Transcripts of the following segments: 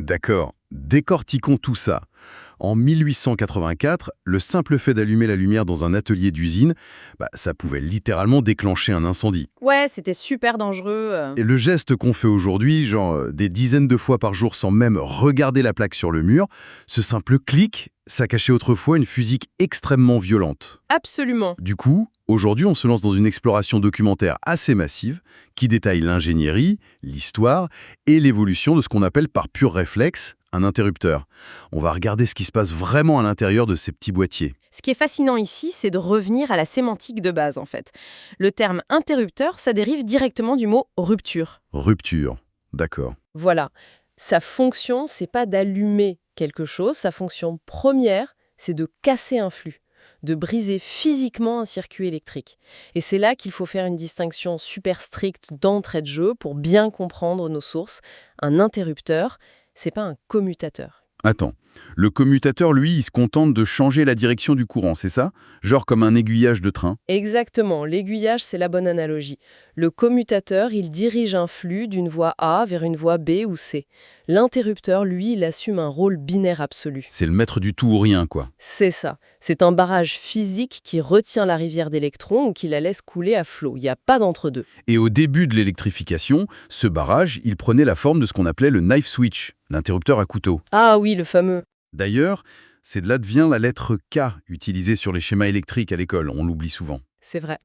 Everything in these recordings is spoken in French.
D'accord, décortiquons tout ça. En 1884, le simple fait d'allumer la lumière dans un atelier d'usine, ça pouvait littéralement déclencher un incendie. Ouais, c'était super dangereux. Et le geste qu'on fait aujourd'hui, genre des dizaines de fois par jour sans même regarder la plaque sur le mur, ce simple clic, ça cachait autrefois une physique extrêmement violente. Absolument. Du coup, aujourd'hui, on se lance dans une exploration documentaire assez massive qui détaille l'ingénierie, l'histoire et l'évolution de ce qu'on appelle par pur réflexe un interrupteur. On va regarder ce qui se passe vraiment à l'intérieur de ces petits boîtiers. Ce qui est fascinant ici, c'est de revenir à la sémantique de base, en fait. Le terme interrupteur, ça dérive directement du mot rupture. Rupture, d'accord. Voilà. Sa fonction, c'est pas d'allumer quelque chose. Sa fonction première, c'est de casser un flux, de briser physiquement un circuit électrique. Et c'est là qu'il faut faire une distinction super stricte d'entrée de jeu pour bien comprendre nos sources. Un interrupteur, c'est pas un commutateur. Attends, le commutateur, lui, il se contente de changer la direction du courant, c'est ça? Genre comme un aiguillage de train? Exactement, l'aiguillage, c'est la bonne analogie. Le commutateur, il dirige un flux d'une voie A vers une voie B ou C. L'interrupteur, lui, il assume un rôle binaire absolu. C'est le maître du tout ou rien, quoi. C'est ça. C'est un barrage physique qui retient la rivière d'électrons ou qui la laisse couler à flot. Il n'y a pas d'entre-deux. Et au début de l'électrification, ce barrage, il prenait la forme de ce qu'on appelait le knife switch, l'interrupteur à couteau. Ah oui, le fameux. D'ailleurs, c'est de là vient la lettre K utilisée sur les schémas électriques à l'école, on l'oublie souvent. C'est vrai.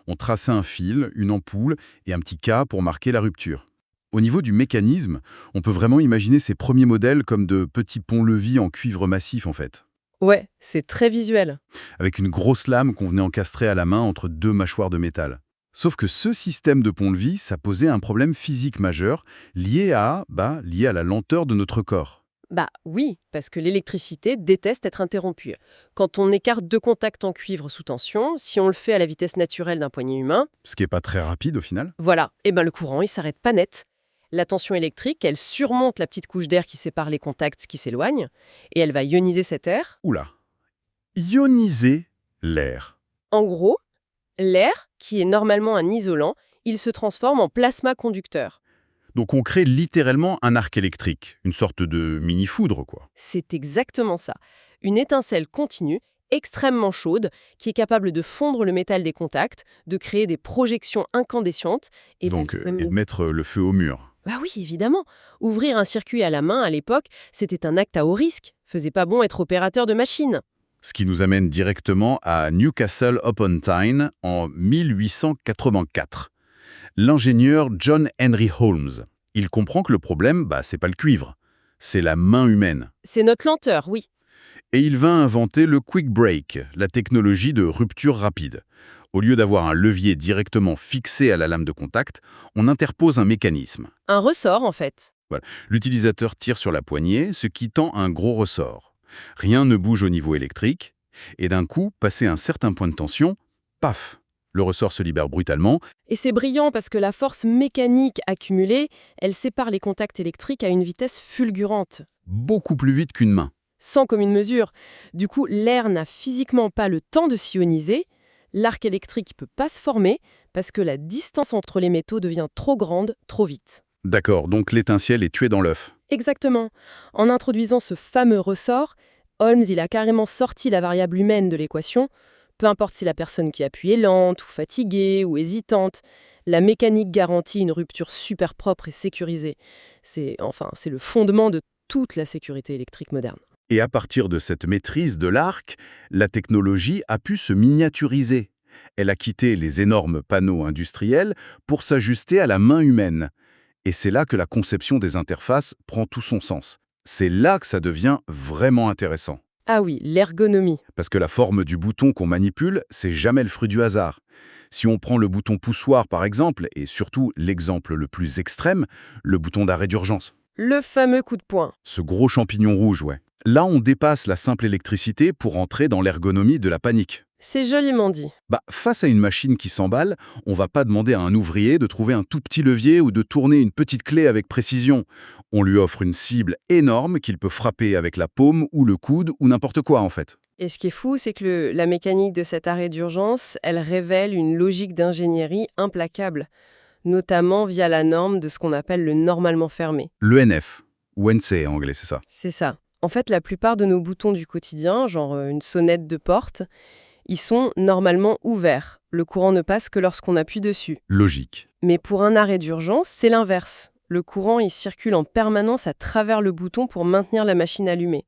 On traçait un fil, une ampoule et un petit K pour marquer la rupture. Au niveau du mécanisme, on peut vraiment imaginer ces premiers modèles comme de petits ponts-levis en cuivre massif en fait, Ouais, c'est très visuel. avec une grosse lame qu'on venait encastrer à la main entre deux mâchoires de métal. Sauf que ce système de pont-levis, ça posait un problème physique majeur lié à la lenteur de notre corps. Bah oui, parce que l'électricité déteste être interrompue. Quand on écarte deux contacts en cuivre sous tension, si on le fait à la vitesse naturelle d'un poignet humain, Ce qui n'est pas très rapide au final. voilà, et ben le courant, il s'arrête pas net. La tension électrique, elle surmonte la petite couche d'air qui sépare les contacts qui s'éloignent, et elle va ioniser cet air. Oula. Ioniser l'air. En gros, l'air, qui est normalement un isolant, il se transforme en plasma conducteur. Donc on crée littéralement un arc électrique, une sorte de mini-foudre quoi. C'est exactement ça. Une étincelle continue, extrêmement chaude, qui est capable de fondre le métal des contacts, de créer des projections incandescentes et Donc même et de mettre le feu au mur. Bah oui, évidemment. Ouvrir un circuit à la main à l'époque, c'était un acte à haut risque. Faisait pas bon être opérateur de machine. Ce qui nous amène directement à Newcastle upon Tyne en 1884. L'ingénieur John Henry Holmes, il comprend que le problème, c'est pas le cuivre, c'est la main humaine. C'est notre lenteur, oui. Et il va inventer le quick break, la technologie de rupture rapide. Au lieu d'avoir un levier directement fixé à la lame de contact, on interpose un mécanisme. Un ressort, en fait. Voilà. L'utilisateur tire sur la poignée, ce qui tend un gros ressort. Rien ne bouge au niveau électrique, et d'un coup, passé un certain point de tension, paf, le ressort se libère brutalement. Et c'est brillant parce que la force mécanique accumulée, elle sépare les contacts électriques à une vitesse fulgurante. Beaucoup plus vite qu'une main. Sans commune mesure. Du coup, l'air n'a physiquement pas le temps de s'ioniser. L'arc électrique ne peut pas se former parce que la distance entre les métaux devient trop grande, trop vite. D'accord, donc l'étincelle est tuée dans l'œuf. Exactement. En introduisant ce fameux ressort, Holmes il a carrément sorti la variable humaine de l'équation. Peu importe si la personne qui appuie est lente ou fatiguée ou hésitante, la mécanique garantit une rupture super propre et sécurisée. C'est le fondement de toute la sécurité électrique moderne. Et à partir de cette maîtrise de l'arc, la technologie a pu se miniaturiser. Elle a quitté les énormes panneaux industriels pour s'ajuster à la main humaine. Et c'est là que la conception des interfaces prend tout son sens. C'est là que ça devient vraiment intéressant. Ah oui, l'ergonomie. Parce que la forme du bouton qu'on manipule, c'est jamais le fruit du hasard. Si on prend le bouton poussoir par exemple, et surtout l'exemple le plus extrême, le bouton d'arrêt d'urgence. Le fameux coup de poing. Ce gros champignon rouge, ouais. Là, on dépasse la simple électricité pour entrer dans l'ergonomie de la panique. C'est joliment dit. Face à une machine qui s'emballe, on va pas demander à un ouvrier de trouver un tout petit levier ou de tourner une petite clé avec précision. On lui offre une cible énorme qu'il peut frapper avec la paume ou le coude ou n'importe quoi en fait. Et ce qui est fou, c'est que la mécanique de cet arrêt d'urgence, elle révèle une logique d'ingénierie implacable, notamment via la norme de ce qu'on appelle le normalement fermé. L'ENF. ONC en anglais, c'est ça. C'est ça. En fait, la plupart de nos boutons du quotidien, genre une sonnette de porte, ils sont normalement ouverts. Le courant ne passe que lorsqu'on appuie dessus. Logique. Mais pour un arrêt d'urgence, c'est l'inverse. Le courant, il circule en permanence à travers le bouton pour maintenir la machine allumée.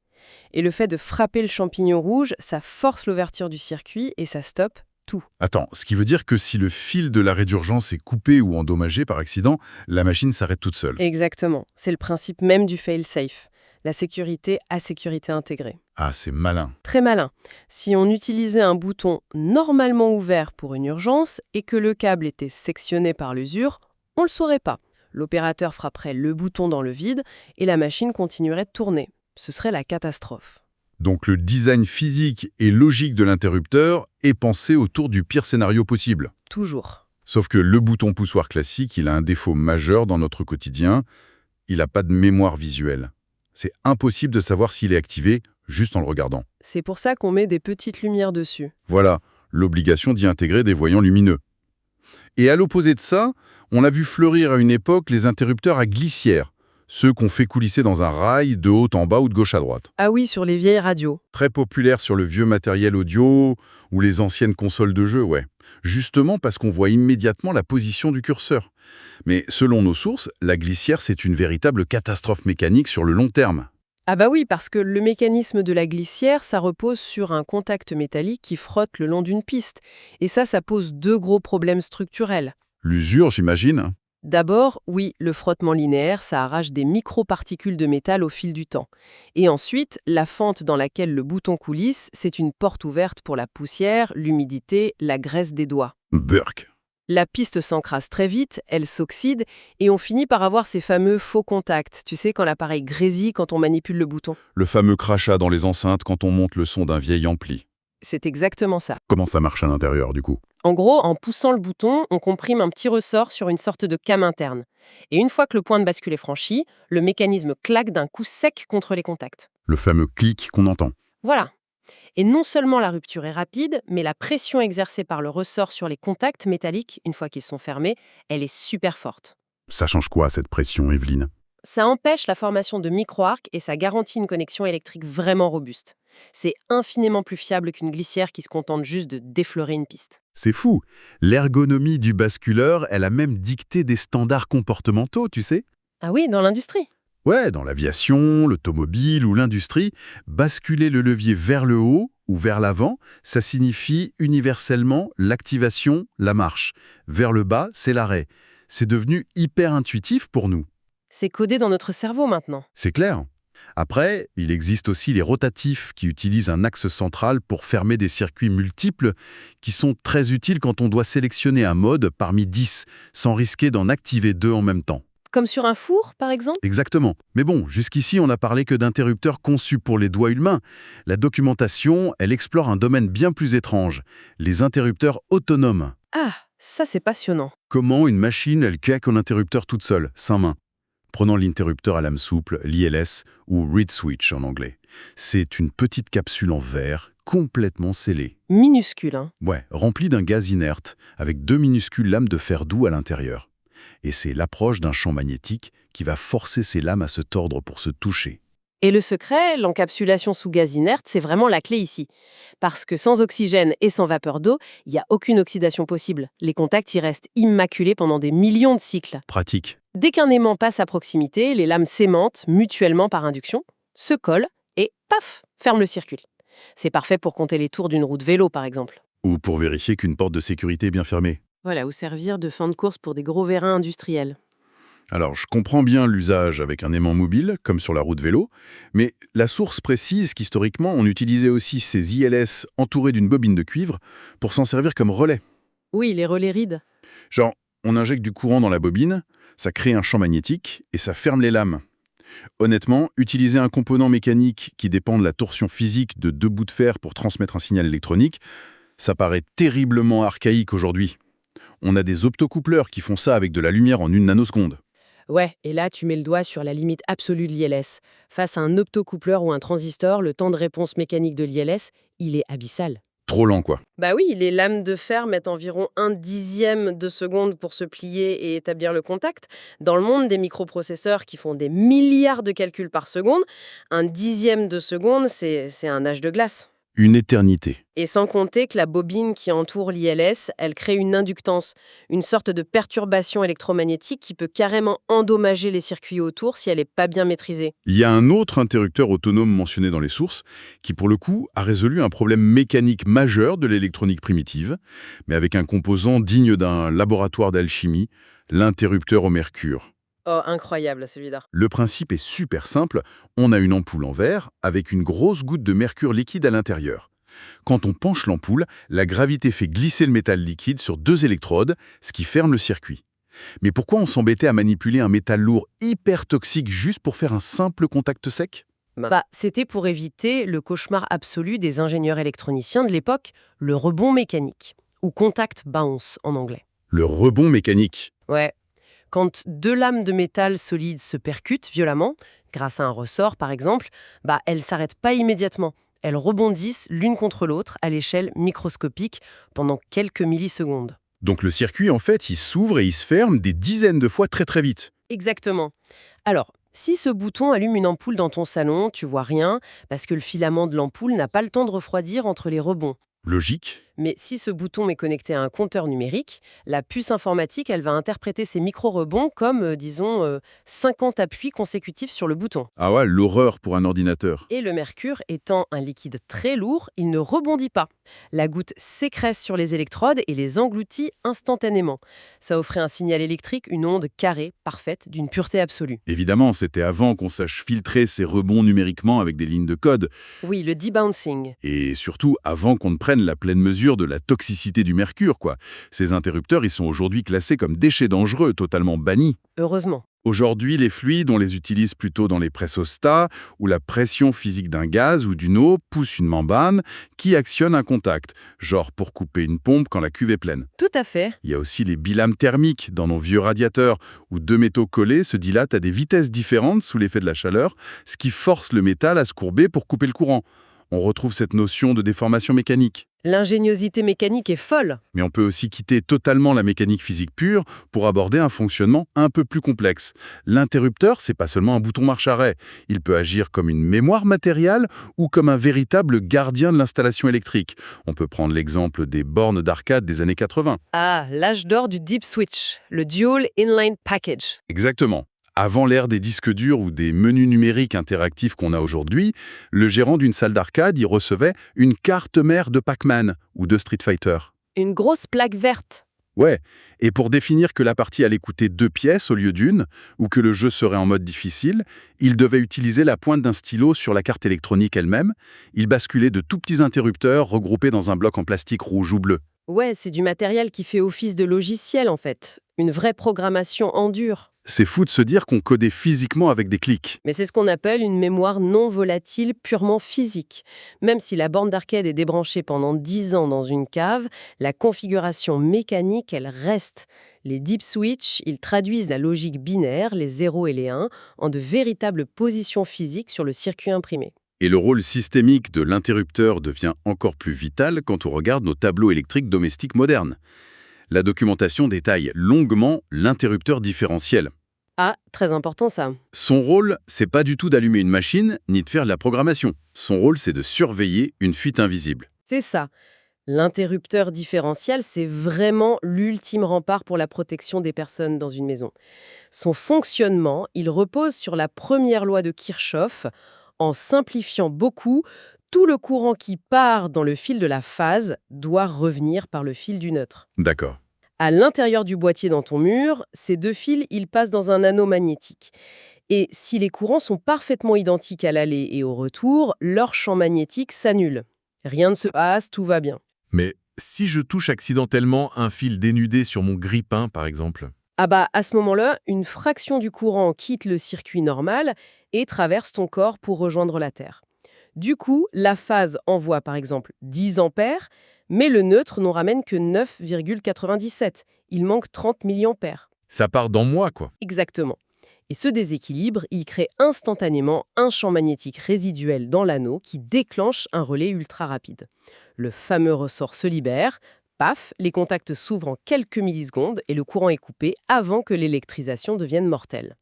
Et le fait de frapper le champignon rouge, ça force l'ouverture du circuit et ça stoppe tout. Attends, ce qui veut dire que si le fil de l'arrêt d'urgence est coupé ou endommagé par accident, la machine s'arrête toute seule. Exactement. C'est le principe même du fail-safe. La sécurité à sécurité intégrée. Ah, c'est malin. Très malin. Si on utilisait un bouton normalement ouvert pour une urgence et que le câble était sectionné par l'usure, on ne le saurait pas. L'opérateur frapperait le bouton dans le vide et la machine continuerait de tourner. Ce serait la catastrophe. Donc le design physique et logique de l'interrupteur est pensé autour du pire scénario possible. Toujours. Sauf que le bouton poussoir classique, il a un défaut majeur dans notre quotidien. Il n'a pas de mémoire visuelle. C'est impossible de savoir s'il est activé juste en le regardant. C'est pour ça qu'on met des petites lumières dessus. Voilà, l'obligation d'y intégrer des voyants lumineux. Et à l'opposé de ça, on a vu fleurir à une époque les interrupteurs à glissière, ceux qu'on fait coulisser dans un rail de haut en bas ou de gauche à droite. Ah oui, sur les vieilles radios. Très populaire sur le vieux matériel audio ou les anciennes consoles de jeux, ouais. Justement parce qu'on voit immédiatement la position du curseur. Mais selon nos sources, la glissière, c'est une véritable catastrophe mécanique sur le long terme. Ah bah oui, parce que le mécanisme de la glissière, ça repose sur un contact métallique qui frotte le long d'une piste. Et ça pose deux gros problèmes structurels. L'usure, j'imagine. D'abord, oui, le frottement linéaire, ça arrache des microparticules de métal au fil du temps. Et ensuite, la fente dans laquelle le bouton coulisse, c'est une porte ouverte pour la poussière, l'humidité, la graisse des doigts. Burk. La piste s'encrasse très vite, elle s'oxyde, et on finit par avoir ces fameux faux contacts. Tu sais, quand l'appareil grésille quand on manipule le bouton. Le fameux crachat dans les enceintes quand on monte le son d'un vieil ampli. C'est exactement ça. Comment ça marche à l'intérieur, du coup? En gros, en poussant le bouton, on comprime un petit ressort sur une sorte de came interne. Et une fois que le point de bascule est franchi, le mécanisme claque d'un coup sec contre les contacts. Le fameux clic qu'on entend. Voilà. Et non seulement la rupture est rapide, mais la pression exercée par le ressort sur les contacts métalliques, une fois qu'ils sont fermés, elle est super forte. Ça change quoi, cette pression, Evelyne? Ça empêche la formation de micro-arcs et ça garantit une connexion électrique vraiment robuste. C'est infiniment plus fiable qu'une glissière qui se contente juste de défleurer une piste. C'est fou. L'ergonomie du basculeur, elle a même dicté des standards comportementaux, tu sais? Ah oui, dans l'industrie. Ouais, dans l'aviation, l'automobile ou l'industrie, basculer le levier vers le haut ou vers l'avant, ça signifie universellement l'activation, la marche. Vers le bas, c'est l'arrêt. C'est devenu hyper intuitif pour nous. C'est codé dans notre cerveau maintenant. C'est clair. Après, il existe aussi les rotatifs qui utilisent un axe central pour fermer des circuits multiples qui sont très utiles quand on doit sélectionner un mode parmi 10 sans risquer d'en activer 2 en même temps. Comme sur un four, par exemple? Exactement. Mais bon, jusqu'ici, on n'a parlé que d'interrupteurs conçus pour les doigts humains. La documentation, elle explore un domaine bien plus étrange, les interrupteurs autonomes. Ah, ça c'est passionnant. Comment une machine, elle claque un interrupteur toute seule, sans main. Prenons l'interrupteur à lame souple, l'ILS, ou reed switch en anglais. C'est une petite capsule en verre, complètement scellée. Minuscule, hein? Ouais, remplie d'un gaz inerte, avec 2 minuscules lames de fer doux à l'intérieur. Et c'est l'approche d'un champ magnétique qui va forcer ces lames à se tordre pour se toucher. Et le secret, l'encapsulation sous gaz inerte, c'est vraiment la clé ici. Parce que sans oxygène et sans vapeur d'eau, il n'y a aucune oxydation possible. Les contacts y restent immaculés pendant des millions de cycles. Pratique. Dès qu'un aimant passe à proximité, les lames s'aimantent mutuellement par induction, se collent et paf, ferment le circuit. C'est parfait pour compter les tours d'une roue de vélo, par exemple. Ou pour vérifier qu'une porte de sécurité est bien fermée. Voilà, ou servir de fin de course pour des gros vérins industriels. Alors, je comprends bien l'usage avec un aimant mobile, comme sur la roue de vélo, mais la source précise qu'historiquement, on utilisait aussi ces ILS entourés d'une bobine de cuivre pour s'en servir comme relais. Oui, les relais rides. Genre, on injecte du courant dans la bobine, ça crée un champ magnétique et ça ferme les lames. Honnêtement, utiliser un component mécanique qui dépend de la torsion physique de 2 bouts de fer pour transmettre un signal électronique, ça paraît terriblement archaïque aujourd'hui. On a des optocoupleurs qui font ça avec de la lumière en 1 nanoseconde. Ouais, et là, tu mets le doigt sur la limite absolue de l'ILS. Face à un optocoupleur ou un transistor, le temps de réponse mécanique de l'ILS, il est abyssal. Trop lent, quoi. Bah oui, les lames de fer mettent environ 1/10 de seconde pour se plier et établir le contact. Dans le monde des microprocesseurs qui font des milliards de calculs par seconde, 1/10 de seconde, c'est un âge de glace. Une éternité. Et sans compter que la bobine qui entoure l'ILS, elle crée une inductance, une sorte de perturbation électromagnétique qui peut carrément endommager les circuits autour si elle n'est pas bien maîtrisée. Il y a un autre interrupteur autonome mentionné dans les sources qui, pour le coup, a résolu un problème mécanique majeur de l'électronique primitive, mais avec un composant digne d'un laboratoire d'alchimie, l'interrupteur au mercure. Oh, incroyable celui-là. Le principe est super simple, on a une ampoule en verre avec une grosse goutte de mercure liquide à l'intérieur. Quand on penche l'ampoule, la gravité fait glisser le métal liquide sur 2 électrodes, ce qui ferme le circuit. Mais pourquoi on s'embêtait à manipuler un métal lourd hyper toxique juste pour faire un simple contact sec? C'était pour éviter le cauchemar absolu des ingénieurs électroniciens de l'époque, le rebond mécanique, ou contact bounce en anglais. Le rebond mécanique. Ouais. Quand deux lames de métal solide se percutent violemment, grâce à un ressort par exemple, elles ne s'arrêtent pas immédiatement. Elles rebondissent l'une contre l'autre à l'échelle microscopique pendant quelques millisecondes. Donc le circuit, en fait, il s'ouvre et il se ferme des dizaines de fois très très vite. Exactement. Alors, si ce bouton allume une ampoule dans ton salon, tu vois rien, parce que le filament de l'ampoule n'a pas le temps de refroidir entre les rebonds. Logique. Mais si ce bouton est connecté à un compteur numérique, la puce informatique, elle va interpréter ces micro-rebonds comme, 50 appuis consécutifs sur le bouton. Ah ouais, l'horreur pour un ordinateur. Et le mercure étant un liquide très lourd, il ne rebondit pas. La goutte s'écrèse sur les électrodes et les engloutit instantanément. Ça offrait un signal électrique, une onde carrée, parfaite, d'une pureté absolue. Évidemment, c'était avant qu'on sache filtrer ces rebonds numériquement avec des lignes de code. Oui, le debouncing. Et surtout, avant qu'on ne prenne la pleine mesure de la toxicité du mercure, quoi. Ces interrupteurs, ils sont aujourd'hui classés comme déchets dangereux, totalement bannis. Heureusement. Aujourd'hui, les fluides, on les utilise plutôt dans les pressostats, où la pression physique d'un gaz ou d'une eau pousse une membrane qui actionne un contact, genre pour couper une pompe quand la cuve est pleine. Tout à fait. Il y a aussi les bilames thermiques dans nos vieux radiateurs, où deux métaux collés se dilatent à des vitesses différentes sous l'effet de la chaleur, ce qui force le métal à se courber pour couper le courant. On retrouve cette notion de déformation mécanique. L'ingéniosité mécanique est folle. Mais on peut aussi quitter totalement la mécanique physique pure pour aborder un fonctionnement un peu plus complexe. L'interrupteur, c'est pas seulement un bouton marche-arrêt. Il peut agir comme une mémoire matérielle ou comme un véritable gardien de l'installation électrique. On peut prendre l'exemple des bornes d'arcade des années 80. Ah, l'âge d'or du deep switch, le Dual Inline Package. Exactement. Avant l'ère des disques durs ou des menus numériques interactifs qu'on a aujourd'hui, le gérant d'une salle d'arcade y recevait une carte mère de Pac-Man ou de Street Fighter. Une grosse plaque verte. Ouais, et pour définir que la partie allait coûter 2 pièces au lieu d'une, ou que le jeu serait en mode difficile, il devait utiliser la pointe d'un stylo sur la carte électronique elle-même. Il basculait de tout petits interrupteurs regroupés dans un bloc en plastique rouge ou bleu. Ouais, c'est du matériel qui fait office de logiciel en fait. Une vraie programmation en dur. C'est fou de se dire qu'on codait physiquement avec des clics. Mais c'est ce qu'on appelle une mémoire non volatile purement physique. Même si la borne d'arcade est débranchée pendant 10 ans dans une cave, la configuration mécanique, elle reste. Les deep switch, ils traduisent la logique binaire, les 0 et les 1, en de véritables positions physiques sur le circuit imprimé. Et le rôle systémique de l'interrupteur devient encore plus vital quand on regarde nos tableaux électriques domestiques modernes. La documentation détaille longuement l'interrupteur différentiel. Ah, très important ça. Son rôle, c'est pas du tout d'allumer une machine ni de faire de la programmation. Son rôle, c'est de surveiller une fuite invisible. C'est ça. L'interrupteur différentiel, c'est vraiment l'ultime rempart pour la protection des personnes dans une maison. Son fonctionnement, il repose sur la première loi de Kirchhoff. En simplifiant beaucoup, tout le courant qui part dans le fil de la phase doit revenir par le fil du neutre. D'accord. À l'intérieur du boîtier dans ton mur, ces deux fils, ils passent dans un anneau magnétique. Et si les courants sont parfaitement identiques à l'aller et au retour, leur champ magnétique s'annule. Rien ne se passe, tout va bien. Mais si je touche accidentellement un fil dénudé sur mon grille-pain, par exemple? À ce moment-là, une fraction du courant quitte le circuit normal et traverse ton corps pour rejoindre la Terre. Du coup, la phase envoie par exemple 10 ampères, mais le neutre n'en ramène que 9,97. Il manque 30 milliampères. Ça part dans moi, quoi. Exactement. Et ce déséquilibre, il crée instantanément un champ magnétique résiduel dans l'anneau qui déclenche un relais ultra rapide. Le fameux ressort se libère. Paf, les contacts s'ouvrent en quelques millisecondes et le courant est coupé avant que l'électrisation devienne mortelle.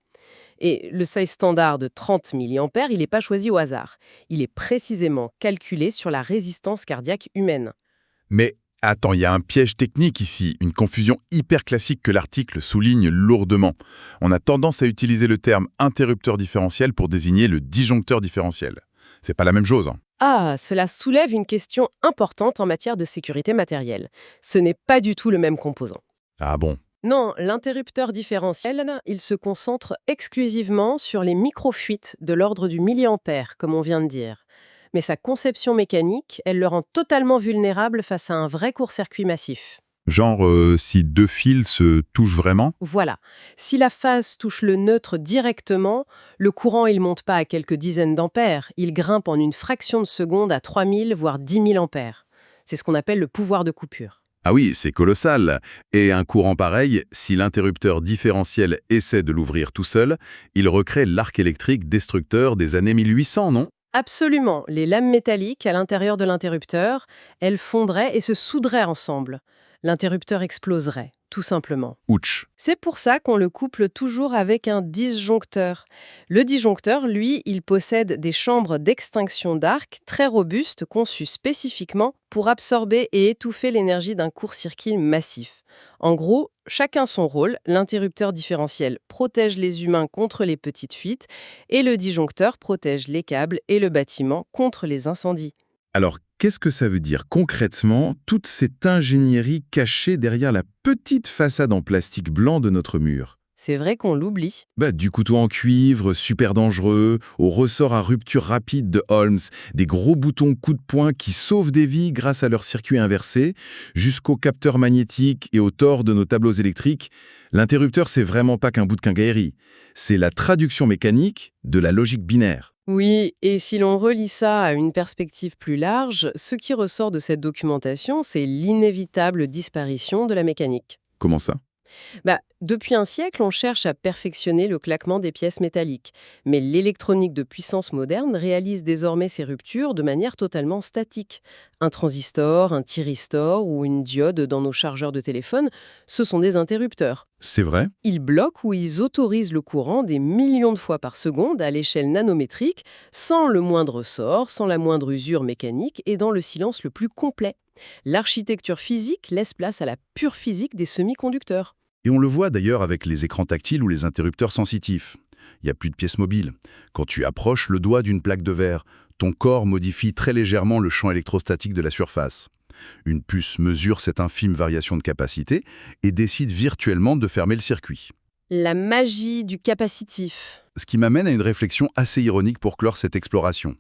Et le seuil standard de 30 mA, il n'est pas choisi au hasard. Il est précisément calculé sur la résistance cardiaque humaine. Mais attends, il y a un piège technique ici, une confusion hyper classique que l'article souligne lourdement. On a tendance à utiliser le terme interrupteur différentiel pour désigner le disjoncteur différentiel. C'est pas la même chose, hein. Ah, cela soulève une question importante en matière de sécurité matérielle. Ce n'est pas du tout le même composant. Ah bon? Non, l'interrupteur différentiel, il se concentre exclusivement sur les microfuites de l'ordre du milliampère, comme on vient de dire. Mais sa conception mécanique, elle le rend totalement vulnérable face à un vrai court-circuit massif. Genre, si deux fils se touchent vraiment? Voilà. Si la phase touche le neutre directement, le courant il monte pas à quelques dizaines d'ampères, il grimpe en une fraction de seconde à 3000 voire 10 000 ampères. C'est ce qu'on appelle le pouvoir de coupure. Ah oui, c'est colossal. Et un courant pareil, si l'interrupteur différentiel essaie de l'ouvrir tout seul, il recrée l'arc électrique destructeur des années 1800, non? Absolument. Les lames métalliques à l'intérieur de l'interrupteur, elles fondraient et se souderaient ensemble. L'interrupteur exploserait, tout simplement. Ouch. C'est pour ça qu'on le couple toujours avec un disjoncteur. Le disjoncteur, lui, il possède des chambres d'extinction d'arc très robustes conçues spécifiquement pour absorber et étouffer l'énergie d'un court-circuit massif. En gros, chacun son rôle, l'interrupteur différentiel protège les humains contre les petites fuites et le disjoncteur protège les câbles et le bâtiment contre les incendies. Alors, qu'est-ce que ça veut dire concrètement, toute cette ingénierie cachée derrière la petite façade en plastique blanc de notre mur? C'est vrai qu'on l'oublie. Du couteau en cuivre, super dangereux, au ressort à rupture rapide de Holmes, des gros boutons coup de poing qui sauvent des vies grâce à leur circuit inversé, jusqu'aux capteurs magnétiques et aux tors de nos tableaux électriques, l'interrupteur, c'est vraiment pas qu'un bout de quincaillerie. C'est la traduction mécanique de la logique binaire. Oui, et si l'on relie ça à une perspective plus large, ce qui ressort de cette documentation, c'est l'inévitable disparition de la mécanique. Comment ça? Depuis un siècle, on cherche à perfectionner le claquement des pièces métalliques. Mais l'électronique de puissance moderne réalise désormais ces ruptures de manière totalement statique. Un transistor, un thyristor ou une diode dans nos chargeurs de téléphone, ce sont des interrupteurs. C'est vrai? Ils bloquent ou ils autorisent le courant des millions de fois par seconde à l'échelle nanométrique, sans le moindre sort, sans la moindre usure mécanique et dans le silence le plus complet. L'architecture physique laisse place à la pure physique des semi-conducteurs. Et on le voit d'ailleurs avec les écrans tactiles ou les interrupteurs sensitifs. Il n'y a plus de pièces mobiles. Quand tu approches le doigt d'une plaque de verre, ton corps modifie très légèrement le champ électrostatique de la surface. Une puce mesure cette infime variation de capacité et décide virtuellement de fermer le circuit. La magie du capacitif. Ce qui m'amène à une réflexion assez ironique pour clore cette exploration.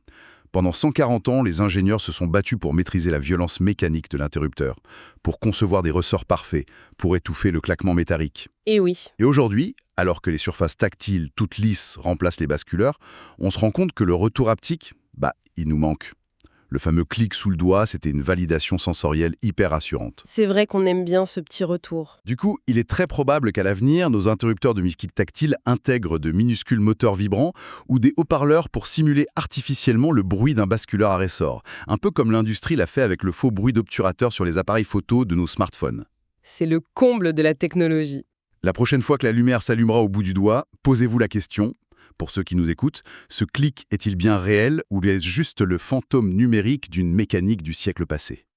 Pendant 140 ans, les ingénieurs se sont battus pour maîtriser la violence mécanique de l'interrupteur, pour concevoir des ressorts parfaits, pour étouffer le claquement métallique. Eh oui. Et aujourd'hui, alors que les surfaces tactiles toutes lisses remplacent les basculeurs, on se rend compte que le retour haptique, il nous manque. Le fameux clic sous le doigt, c'était une validation sensorielle hyper rassurante. C'est vrai qu'on aime bien ce petit retour. Du coup, il est très probable qu'à l'avenir, nos interrupteurs de musique tactile intègrent de minuscules moteurs vibrants ou des haut-parleurs pour simuler artificiellement le bruit d'un basculeur à ressort, un peu comme l'industrie l'a fait avec le faux bruit d'obturateur sur les appareils photo de nos smartphones. C'est le comble de la technologie. La prochaine fois que la lumière s'allumera au bout du doigt, posez-vous la question. Pour ceux qui nous écoutent, ce clic est-il bien réel ou est-ce juste le fantôme numérique d'une mécanique du siècle passé ?